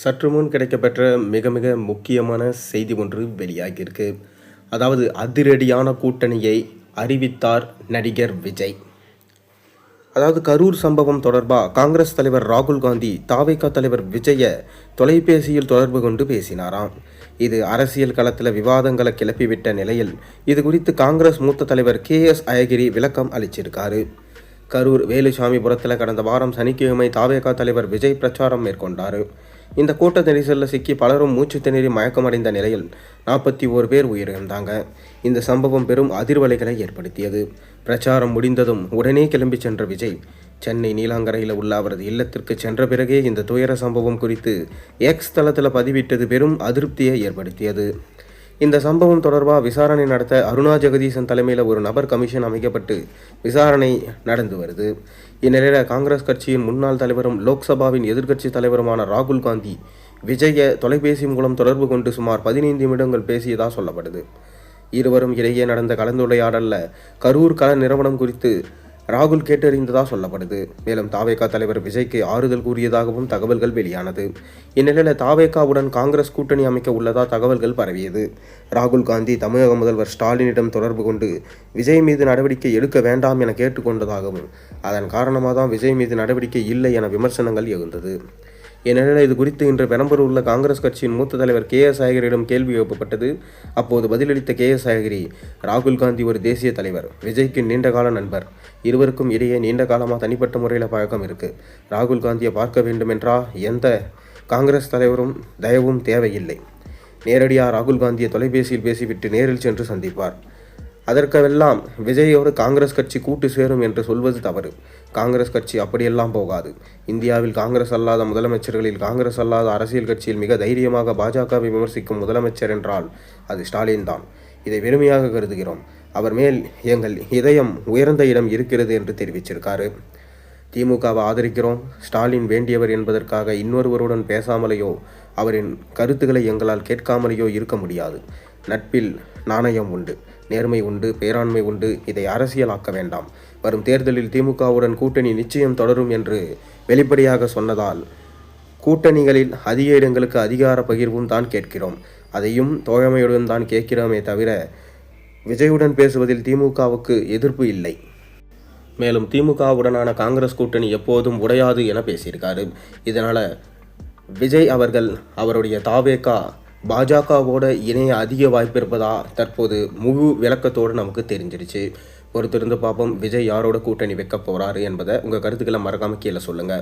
சற்று முன் கிடைக்கப்பெற்ற மிக மிக முக்கியமான செய்தி ஒன்று வெளியாகியிருக்கு. அதாவது அதிரடியான கூட்டணியை அறிவித்தார் நடிகர் விஜய். அதாவது கரூர் சம்பவம் தொடர்பாக காங்கிரஸ் தலைவர் ராகுல் காந்தி தாவேகா தலைவர் விஜய தொலைபேசியில் தொடர்பு கொண்டு பேசினாராம். இது அரசியல் களத்தில் விவாதங்களை கிளப்பிவிட்ட நிலையில் இது குறித்து காங்கிரஸ் மூத்த தலைவர் KS அழகிரி விளக்கம் அளிச்சிருக்காரு. கரூர் வேலுசாமிபுரத்தில் கடந்த வாரம் சனிக்கிழமை தாவேகா தலைவர் விஜய் பிரச்சாரம் மேற்கொண்டார். இந்த கூட்ட நெரிசலில் சிக்கி பலரும் மூச்சு திணறி மயக்கமடைந்த நிலையில் 41 பேர் உயிரிழந்தாங்க. இந்த சம்பவம் பெரும் அதிர்வலைகளை ஏற்படுத்தியது. பிரச்சாரம் முடிந்ததும் உடனே கிளம்பி சென்ற விஜய் சென்னை நீலாங்கரையில் உள்ள அவரது இல்லத்திற்கு சென்ற பிறகே இந்த துயர சம்பவம் குறித்து எக்ஸ் தளத்தில் பதிவிட்டது பெரும் அதிருப்தியை ஏற்படுத்தியது. இந்த சம்பவம் தொடர்பாக விசாரணை நடத்த அருணா ஜெகதீசன் தலைமையில் ஒரு நபர் கமிஷன் அமைக்கப்பட்டு விசாரணை நடந்து வருது. இந்நிலையில் காங்கிரஸ் கட்சியின் முன்னாள் தலைவரும் லோக்சபாவின் எதிர்க்கட்சி தலைவருமான ராகுல் காந்தி விஜய தொலைபேசி மூலம் தொடர்பு கொண்டு சுமார் 15 நிமிடங்கள் பேசியதாக சொல்லப்படுது. இருவரும் இடையே நடந்த கலந்துரையாடலில் கரூர் கள நிறுவனம் குறித்து ராகுல் கேட்டறிந்ததாக சொல்லப்படுது. மேலும் தாவேகா தலைவர் விஜய்க்கு ஆறுதல் கூறியதாகவும் தகவல்கள் வெளியானது. இந்நிலையில் தாவேகாவுடன் காங்கிரஸ் கூட்டணி அமைக்க உள்ளதா தகவல்கள் பரவியது. ராகுல் காந்தி தமிழக முதல்வர் ஸ்டாலினிடம் தொடர்பு கொண்டு விஜய் மீது நடவடிக்கை எடுக்க வேண்டாம் என கேட்டுக்கொண்டதாகவும் அதன் காரணமாக தான் விஜய் மீது நடவடிக்கை இல்லை என விமர்சனங்கள் எழுந்தது. இந்நிலையில் இது குறித்து இன்று பெரம்பலூரில் உள்ள காங்கிரஸ் கட்சியின் மூத்த தலைவர் KS அழகிரியிடம் கேள்வி எழுப்பப்பட்டது. அப்போது பதிலளித்த KS அழகிரி, ராகுல் காந்தி ஒரு தேசிய தலைவர், விஜய்க்கு நீண்டகால நண்பர், இருவருக்கும் இடையே நீண்ட காலமாக தனிப்பட்ட முறையில் பழக்கம் இருக்குது. ராகுல் காந்தியை பார்க்க வேண்டுமென்றா எந்த காங்கிரஸ் தலைவரும் தயவும் தேவையில்லை. நேரடியாக ராகுல் காந்தியை தொலைபேசியில் பேசிவிட்டு நேரில் சென்று சந்திப்பார். அதற்கெல்லாம் விஜயோடு காங்கிரஸ் கட்சி கூட்டு சேரும் என்று சொல்வது தவறு. காங்கிரஸ் கட்சி அப்படியெல்லாம் போகாது. இந்தியாவில் காங்கிரஸ் அல்லாத முதலமைச்சர்களில் காங்கிரஸ் அல்லாத அரசியல் கட்சியில் மிக தைரியமாக பாஜகவை விமர்சிக்கும் முதலமைச்சர் என்றால் அது ஸ்டாலின் தான். இதை பெருமையாக கருதுகிறோம். அவர் மேல் எங்கள் இதயம் உயர்ந்த இடம் இருக்கிறது என்று தெரிவிச்சிருக்காரு. திமுகவை ஆதரிக்கிறோம். ஸ்டாலின் வேண்டியவர் என்பதற்காக இன்னொருவருடன் பேசாமலேயோ அவரின் கருத்துக்களை எங்களால் கேட்காமலேயோ இருக்க முடியாது. நட்பில் நாணயம் உண்டு, நேர்மை உண்டு, பேராண்மை உண்டு. இதை அரசியலாக்க வேண்டாம். வரும் தேர்தலில் திமுகவுடன் கூட்டணி நிச்சயம் தொடரும் என்று வெளிப்படையாக சொன்னதால் கூட்டணிகளில் அதிக இடங்களுக்கு அதிகார பகிர்வும் தான் கேட்கிறோம். அதையும் தோழமையுடன் தான் கேட்கிறோமே தவிர விஜயுடன் பேசுவதில் திமுகவுக்கு எதிர்ப்பு இல்லை. மேலும் திமுகவுடனான காங்கிரஸ் கூட்டணி எப்போதும் உடையாது என பேசியிருக்காரு. இதனால் விஜய் அவர்கள் அவருடைய தாவேகா பாஜகவோட இணைய அதிக வாய்ப்பு இருப்பதா தற்போது முழு விளக்கத்தோடு நமக்கு தெரிஞ்சிருச்சு. பொறுத்திருந்து பார்ப்போம் விஜய் யாரோட கூட்டணி வைக்க போகிறாரு என்பதை உங்கள் கருத்துக்களை மறக்காமல் கீழே சொல்லுங்கள்.